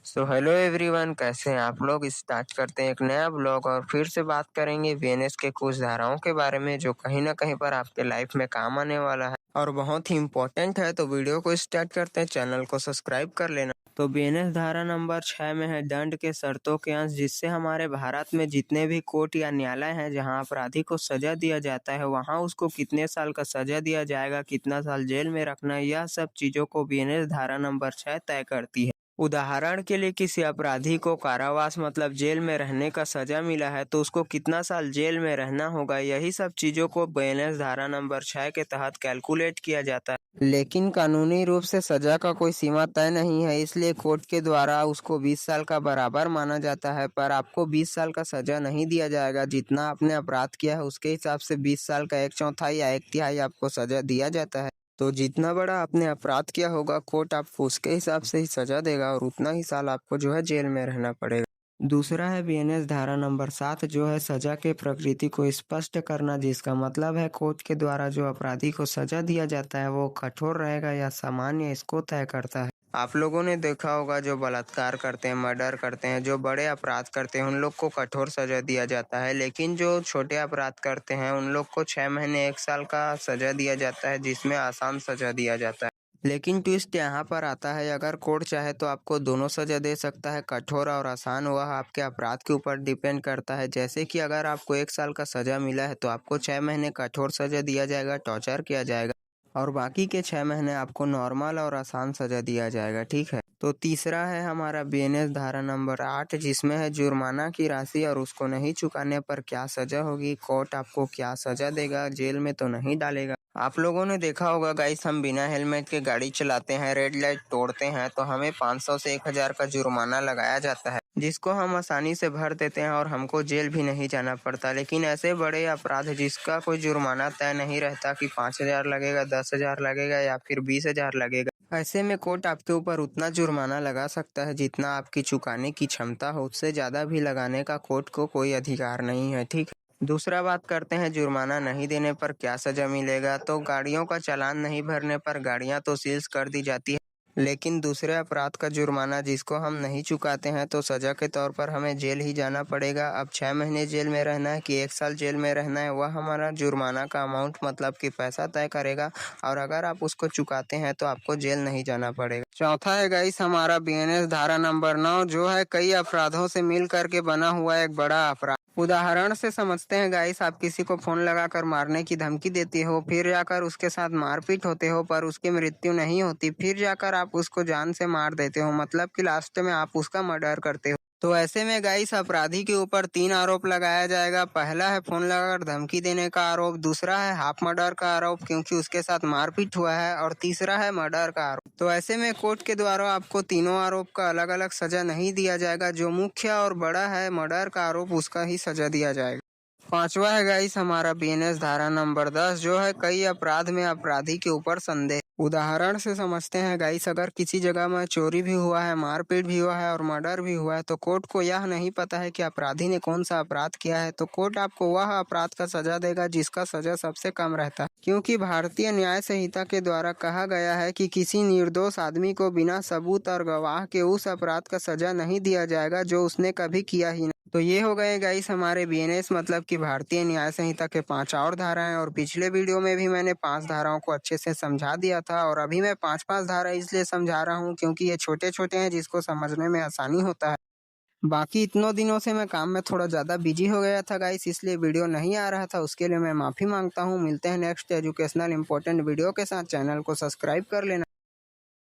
So hello everyone, कैसे हैं आप लोग। स्टार्ट करते हैं एक नया ब्लॉग और फिर से बात करेंगे वीएनएस के कुछ धाराओं के बारे में जो कहीं ना कहीं पर आपके लाइफ में काम आने वाला है और बहुत ही इम्पोर्टेंट है। तो वीडियो को स्टार्ट करते हैं, चैनल को सब्सक्राइब कर लेना। तो वीएनएस धारा नंबर 6 में है दंड के शर्तों के अंश, जिससे हमारे भारत में जितने भी कोर्ट या न्यायालय हैं जहां अपराधी को सजा दिया जाता है वहां उसको कितने साल का सजा दिया जाएगा, कितना साल जेल में रखना है, यह सब चीजों को वीएनएस धारा नंबर 6 तय करती है। उदाहरण के लिए किसी अपराधी को कारावास मतलब जेल में रहने का सजा मिला है तो उसको कितना साल जेल में रहना होगा, यही सब चीजों को बीएनएस धारा नंबर 6 के तहत कैलकुलेट किया जाता है। लेकिन कानूनी रूप से सजा का कोई सीमा तय नहीं है, इसलिए कोर्ट के द्वारा उसको 20 साल का बराबर माना जाता है। पर आपको 20 साल का सजा नहीं दिया जाएगा, जितना आपने अपराध किया है उसके हिसाब से 20 साल का 1/4 या 1/3 आपको सजा दिया जाता है। तो जितना बड़ा आपने अपराध किया होगा कोर्ट आपको उसके हिसाब से ही सजा देगा और उतना ही साल आपको जो है जेल में रहना पड़ेगा। दूसरा है बीएनएस धारा नंबर 7 जो है सजा के प्रकृति को स्पष्ट करना, जिसका मतलब है कोर्ट के द्वारा जो अपराधी को सजा दिया जाता है वो कठोर रहेगा या सामान्य, इसको तय करता है। आप लोगों ने देखा होगा जो बलात्कार करते हैं, मर्डर करते हैं, जो बड़े अपराध करते हैं उन लोग को कठोर सजा दिया जाता है, लेकिन जो छोटे अपराध करते हैं उन लोग को 6 महीने 1 साल का सजा दिया जाता है, जिसमें आसान सजा दिया जाता है। लेकिन ट्विस्ट यहाँ पर आता है, अगर कोर्ट चाहे तो आपको दोनों सजा दे सकता है, कठोर और आसान। वह आपके अपराध के ऊपर डिपेंड करता है। जैसे कि अगर आपको 1 साल का सजा मिला है तो आपको 6 महीने कठोर सजा दिया जाएगा, टॉर्चर किया जाएगा, और बाकी के 6 महीने आपको नॉर्मल और आसान सजा दिया जाएगा। ठीक है। तो तीसरा है हमारा बीएनएस धारा नंबर 8 जिसमें है जुर्माना की राशि और उसको नहीं चुकाने पर क्या सजा होगी, कोर्ट आपको क्या सजा देगा, जेल में तो नहीं डालेगा। आप लोगों ने देखा होगा गाइस, हम बिना हेलमेट के गाड़ी चलाते हैं, रेड लाइट तोड़ते हैं तो हमें 500 से 1000 का जुर्माना लगाया जाता है, जिसको हम आसानी से भर देते हैं और हमको जेल भी नहीं जाना पड़ता। लेकिन ऐसे बड़े अपराध जिसका कोई जुर्माना तय नहीं रहता कि 5000 लगेगा, 10,000 लगेगा या फिर 20,000 लगेगा, ऐसे में कोर्ट आपके ऊपर उतना जुर्माना लगा सकता है जितना आपकी चुकाने की क्षमता हो। उससे ज्यादा भी लगाने का कोर्ट को कोई अधिकार नहीं है। ठीक है। दूसरा बात करते हैं जुर्माना नहीं देने पर क्या सजा मिलेगा। तो गाड़ियों का चालान नहीं भरने पर गाड़ियां तो सीज कर दी जाती है, लेकिन दूसरे अपराध का जुर्माना जिसको हम नहीं चुकाते हैं तो सजा के तौर पर हमें जेल ही जाना पड़ेगा। अब 6 महीने जेल में रहना है कि 1 साल जेल में रहना है, वह हमारा जुर्माना का अमाउंट मतलब कि पैसा तय करेगा, और अगर आप उसको चुकाते हैं तो आपको जेल नहीं जाना पड़ेगा। चौथा है गाइस हमारा बीएनएस धारा नंबर 9 जो है कई अपराधों से मिल करके बना हुआ एक बड़ा अपराध। उदाहरण से समझते हैं गाइस, आप किसी को फोन लगाकर मारने की धमकी देते हो, फिर जाकर उसके साथ मारपीट होते हो पर उसकी मृत्यु नहीं होती, फिर जाकर आप उसको जान से मार देते हो, मतलब कि लास्ट में आप उसका मर्डर करते हो। तो ऐसे में गाइस अपराधी के ऊपर 3 आरोप लगाया जाएगा। पहला है फोन लगाकर धमकी देने का आरोप, दूसरा है हाफ मर्डर का आरोप क्योंकि उसके साथ मारपीट हुआ है, और तीसरा है मर्डर का आरोप। तो ऐसे में कोर्ट के द्वारा आपको तीनों आरोप का अलग अलग सजा नहीं दिया जाएगा, जो मुख्य और बड़ा है मर्डर का आरोप उसका ही सजा दिया जाएगा। पांचवा है गाइस हमारा बीएनएस धारा नंबर 10 जो है कई अपराध में अपराधी के ऊपर संदेह। उदाहरण से समझते हैं गाइस, अगर किसी जगह में चोरी भी हुआ है, मारपीट भी हुआ है और मर्डर भी हुआ है तो कोर्ट को यह नहीं पता है कि अपराधी ने कौन सा अपराध किया है, तो कोर्ट आपको वह अपराध का सजा देगा जिसका सजा सबसे कम रहता है, क्योंकि भारतीय न्याय संहिता के द्वारा कहा गया है कि किसी निर्दोष आदमी को बिना सबूत और गवाह के उस अपराध का सजा नहीं दिया जाएगा जो उसने कभी किया ही नहीं। तो ये हो गए गाइस हमारे बीएनएस मतलब कि भारतीय न्याय संहिता के 5 और धाराएं, और पिछले वीडियो में भी मैंने 5 धाराओं को अच्छे से समझा दिया था, और अभी मैं 5-5 धारा इसलिए समझा रहा हूँ क्योंकि ये छोटे छोटे हैं जिसको समझने में आसानी होता है। बाकी इतनों दिनों से मैं काम में थोड़ा ज़्यादा बिजी हो गया था गाइस, इसलिए वीडियो नहीं आ रहा था, उसके लिए मैं माफ़ी मांगता हूँ। मिलते हैं नेक्स्ट एजुकेशनल इंपॉर्टेंट वीडियो के साथ, चैनल को सब्सक्राइब कर लेना।